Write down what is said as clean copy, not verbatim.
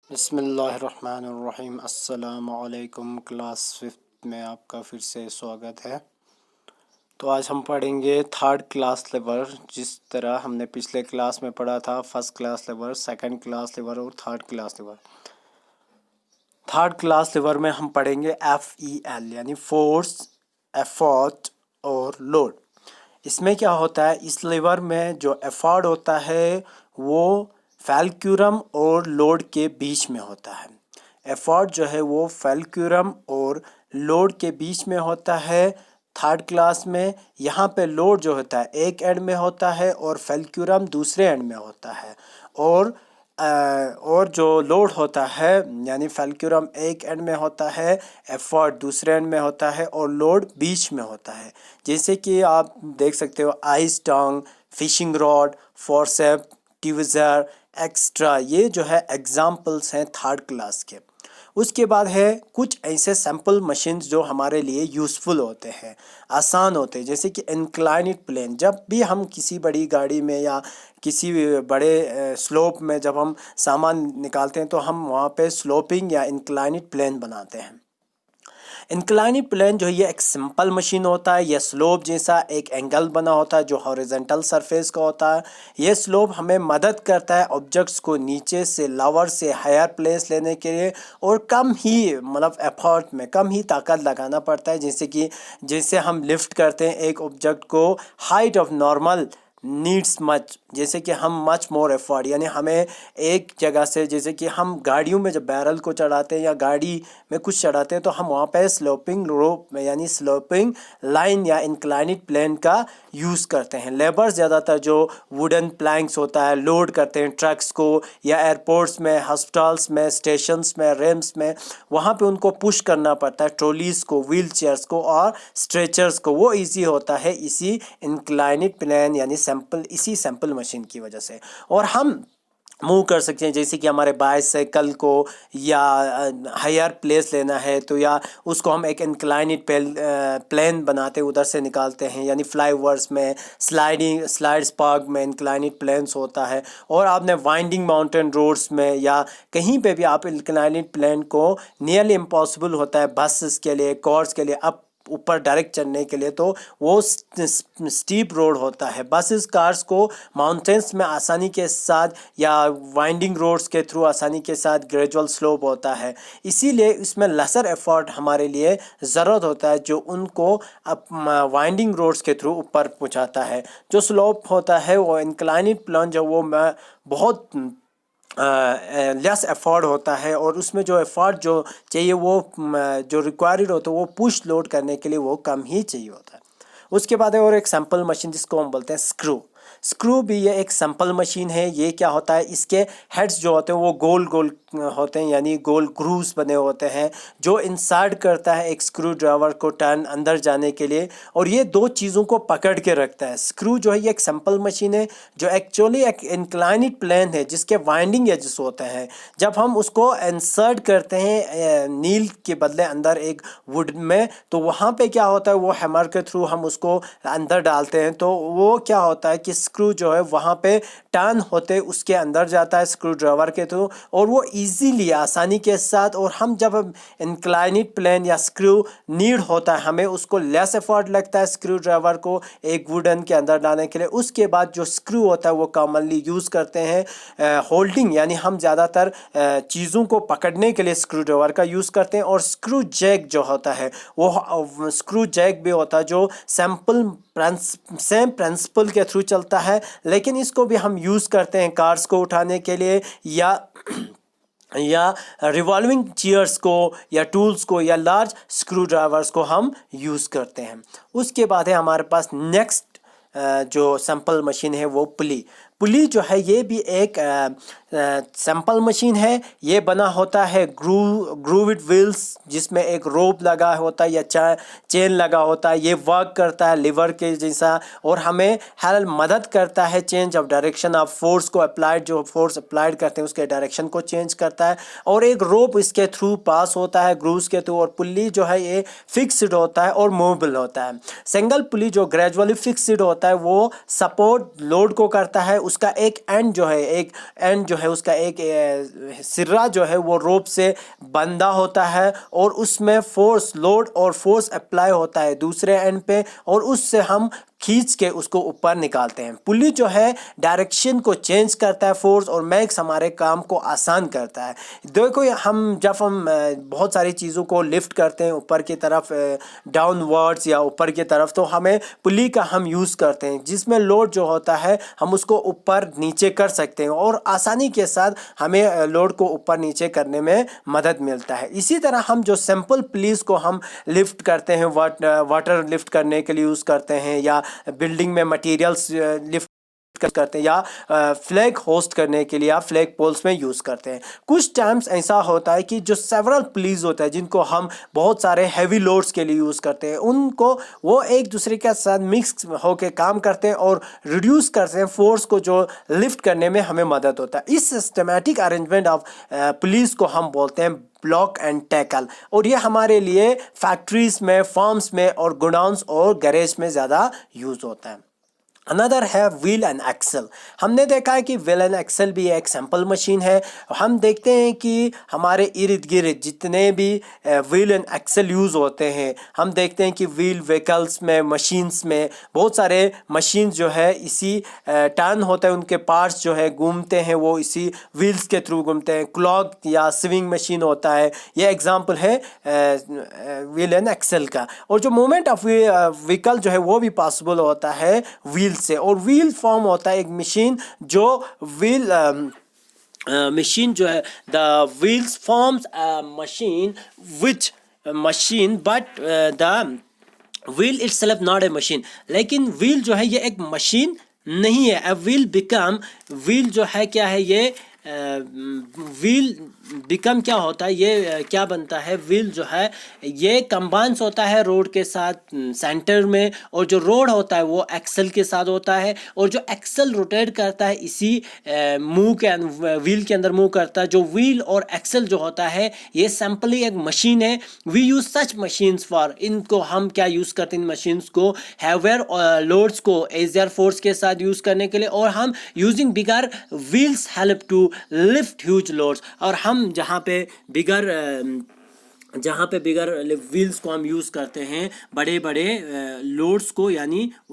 बिस्मिल्लाहिर्रहमानिर्रहीम। अस्सलामुअलैकुम। क्लास 5 में आपका फिर से स्वागत है। तो आज हम पढ़ेंगे थर्ड क्लास लेवर। जिस तरह हमने पिछले क्लास में पढ़ा था फर्स्ट क्लास लेवर, सेकंड क्लास लेवर और थर्ड क्लास लेवर। थर्ड क्लास लेवर में हम पढ़ेंगे FEL यानी फोर्स, एफर्ट और लोड। इसमें क्या होता है, इस लेवर में जो एफर्ट होता है वो फैल्क्यूरम और लोड के बीच में होता है। एफर्ट जो है वो फैल्क्यूरम और लोड के बीच में होता है। थर्ड क्लास में यहाँ पे लोड जो होता है एक एंड में होता है और फैल्क्यूरम दूसरे एंड में होता है। और जो लोड होता है यानी फैल्क्यूरम एक एंड में होता है, एफर्ट दूसरे एंड में होता है और लोड बीच में होता है। जैसे कि आप देख सकते हो ice tong, fishing rod, forcep, tweezer, extra, ये जो है एग्जाम्पल्स हैं थर्ड क्लास के। उसके बाद है कुछ ऐसे सैम्पल मशीन्स जो हमारे लिए यूज़फुल होते हैं, आसान होते हैं, जैसे कि इंक्लाइनेड प्लेन। जब भी हम किसी बड़ी गाड़ी में या किसी बड़े स्लोप में जब हम सामान निकालते हैं तो हम वहाँ पे स्लोपिंग या इंक्लाइनेड प्लेन बनाते हैं। इंक्लाइनेड प्लेन जो है ये एक सिंपल मशीन होता है। यह स्लोप जैसा एक एंगल बना होता है जो हॉरिजॉन्टल सरफेस का होता है। यह स्लोप हमें मदद करता है ऑब्जेक्ट्स को नीचे से लोअर से हायर प्लेस लेने के लिए, और कम ही मतलब एफर्ट में कम ही ताकत लगाना पड़ता है। जैसे हम लिफ्ट करते हैं एक ऑब्जेक्ट को, height of normal needs much, जैसे कि हम मच मोर एफर्ट, यानी हमें एक जगह से, जैसे कि हम गाड़ियों में जब बैरल को चढ़ाते हैं या गाड़ी में कुछ चढ़ाते हैं तो हम वहाँ पे स्लोपिंग रोप में यानी स्लोपिंग लाइन या इंक्लाइनेड प्लेन का यूज़ करते हैं। लेबर ज़्यादातर जो वुडन प्लैंक्स होता है लोड करते हैं ट्रक्स को, या एयरपोर्ट्स में, हॉस्पिटल्स में, स्टेशंस में, रेम्स में, वहाँ पे उनको पुश करना पड़ता है ट्रॉलीज़ को, व्हील चेयर्स को और स्ट्रेचर्स को। वो ईजी होता है इसी इंक्लाइनेड प्लेन यानी इसी सैम्पल मशीन की वजह से। और हम मूव कर सकते हैं, जैसे कि हमारे बाइसाइकिल को या हायर प्लेस लेना है तो, या उसको हम एक इंक्लाइनेड प्लेन बनाते उधर से निकालते हैं, यानी फ्लाईओवर्स में, स्लाइड्स पार्क में इंक्लाइनेड प्लेन्स होता है। और आपने वाइंडिंग माउंटेन रोड्स में या कहीं पे भी आप इंक्लाइनेड प्लेन को, नियरली इम्पॉसिबल होता है बसेस के लिए, कार्स के लिए अप ऊपर डायरेक्ट चढ़ने के लिए, तो वो स्टीप रोड होता है। बसेस कार्स को माउंटेन्स में आसानी के साथ या वाइंडिंग रोड्स के थ्रू आसानी के साथ ग्रेजुअल स्लोप होता है, इसीलिए इसमें लेसर एफर्ट हमारे लिए ज़रूरत होता है जो उनको वाइंडिंग रोड्स के थ्रू ऊपर पहुंचाता है। जो स्लोप होता है वो इंक्लाइनेड प्लेन जो वो बहुत लेस एफर्ट होता है, और उसमें जो एफर्ट जो चाहिए वो जो रिक्वायर्ड होता है वो पुश लोड करने के लिए वो कम ही चाहिए होता है। उसके बाद है और एक सैम्पल मशीन जिसको हम बोलते हैं स्क्रू। स्क्रू भी ये एक सैम्पल मशीन है। ये क्या होता है, इसके हेड्स जो होते हैं वो गोल गोल होते हैं, यानी गोल ग्रूव्स बने होते हैं जो इंसर्ट करता है एक स्क्रू ड्राइवर को टर्न अंदर जाने के लिए, और ये दो चीज़ों को पकड़ के रखता है। स्क्रू जो है ये एक सैम्पल मशीन है जो एक्चुअली एक इंक्लाइनेड प्लेन है जिसके वाइंडिंग एजेस होते हैं। जब हम उसको इंसर्ट करते हैं नील के बदले अंदर एक वुड में, तो वहाँ पे क्या होता है, वो हैमर के थ्रू हम उसको अंदर डालते हैं, तो वो क्या होता है कि स्क्रू जो है वहाँ पे टर्न होते उसके अंदर जाता है स्क्रू ड्राइवर के थ्रू, और वो इजीली आसानी के साथ। और हम जब इंक्लाइनेड प्लेन या स्क्रू नीड होता है हमें उसको लेस एफर्ट लगता है स्क्रू ड्राइवर को एक वुडन के अंदर डालने के लिए। उसके बाद जो स्क्रू होता है वो कॉमनली यूज़ करते हैं होल्डिंग, यानी हम ज़्यादातर चीज़ों को पकड़ने के लिए स्क्रू ड्राइवर का यूज़ करते हैं। और स्क्रू जैक जो होता है वो स्क्रू जैक भी होता है जो सेम प्रिंसिपल के थ्रू चलता है, लेकिन इसको भी हम यूज़ करते हैं कार्स को उठाने के लिए, या रिवॉल्विंग चेयर्स को, या टूल्स को, या लार्ज स्क्रू ड्राइवर्स को हम यूज़ करते हैं। उसके बाद है हमारे पास नेक्स्ट जो सैम्पल मशीन है वो पुली जो है ये भी एक सैम्पल मशीन है। ये बना होता है ग्रूविड व्हील्स जिसमें एक रोप लगा होता है या चेन लगा होता है। ये वर्क करता है लिवर के जैसा, और हमें हेल्प मदद करता है change of direction of force को अप्लाइड, जो फोर्स अप्लाइड करते हैं उसके डायरेक्शन को चेंज करता है। और एक रोप इसके थ्रू पास होता है ग्रूव्स के थ्रू। और पुली जो है ये फिक्स्ड होता है और मूवेबल होता है। सिंगल पुली जो ग्रेजुअली फिक्स्ड होता है वो सपोर्ट लोड को करता है, उसका एक एंड जो है उसका एक सिरा जो है वो रोप से बंधा होता है और उसमें फोर्स लोड और फोर्स अप्लाई होता है दूसरे एंड पे और उससे हम खींच के उसको ऊपर निकालते हैं। पुली जो है डायरेक्शन को चेंज करता है फोर्स और मैक्स हमारे काम को आसान करता है। देखो जब हम बहुत सारी चीज़ों को लिफ्ट करते हैं ऊपर की तरफ डाउनवर्ड्स या ऊपर की तरफ, तो हमें पुली का हम यूज़ करते हैं जिसमें लोड जो होता है हम उसको ऊपर नीचे कर सकते हैं और आसानी के साथ हमें लोड को ऊपर नीचे करने में मदद मिलता है। इसी तरह हम जो सिंपल पुलीज को हम लिफ्ट करते हैं वाटर लिफ्ट करने के लिए यूज़ करते हैं या बिल्डिंग में मटेरियल्स लिफ्ट करते हैं या फ्लैग होस्ट करने के लिए आप फ्लैग पोल्स में यूज़ करते हैं। कुछ टाइम्स ऐसा होता है कि जो सेवरल पुलीज होता है जिनको हम बहुत सारे हैवी लोड्स के लिए यूज़ करते हैं, उनको वो एक दूसरे के साथ मिक्स होकर काम करते हैं और रिड्यूस करते हैं फोर्स को जो लिफ्ट करने में हमें मदद होता है। इस सिस्टमैटिक अरेंजमेंट ऑफ पुलिस को हम बोलते हैं ब्लॉक एंड टैकल और ये हमारे लिए फैक्ट्रीज में, फार्म्स में और गोडाउन्स और गैरेज में ज़्यादा यूज़ होता है। अनदर है व्हील एंड एक्सल। हमने देखा है कि व्हील एंड एक्सल भी एक सैंपल मशीन है। हम देखते हैं कि हमारे इर्द गिर्द जितने भी व्हील एंड एक्सल यूज़ होते हैं, हम देखते हैं कि व्हील व्हीकल्स में, मशीन्स में बहुत सारे मशीन्स जो है इसी टर्न होता है, उनके पार्ट्स जो है घूमते हैं, वो इसी व्हील्स के थ्रू घूमते हैं। क्लॉक या स्विंग मशीन होता है, ये एग्जांपल है व्हील एंड एक्सल का। और जो मूवमेंट ऑफ व्हीकल जो है वो भी पॉसिबल होता है व्हील से। और व्हील फॉर्म होता है एक मशीन जो व्हील मशीन जो है the wheels forms a machine which machine but the wheel itself not a machine. लेकिन व्हील जो है ये एक मशीन नहीं है। अ व्हील बिकम, व्हील जो है क्या है, ये व्हील बिकम क्या होता है, ये क्या बनता है, व्हील जो है ये कंबाइंस होता है रोड के साथ सेंटर में, और जो रोड होता है वो एक्सल के साथ होता है, और जो एक्सल रोटेट करता है इसी मूव के व्हील के अंदर मूव करता है। जो व्हील और एक्सल जो होता है ये सिंपली एक मशीन है। We use such machines for, इनको हम क्या यूज़ करते हैं इन मशीन्स को हैवियर लोड्स को एजियर फोर्स के साथ यूज़ करने के लिए, और हम using bigger wheels help to lift huge loads. और हम जहाँ पे बिगर व्हील्स को हम यूज़ करते हैं बड़े बड़े लोड्स को, यानी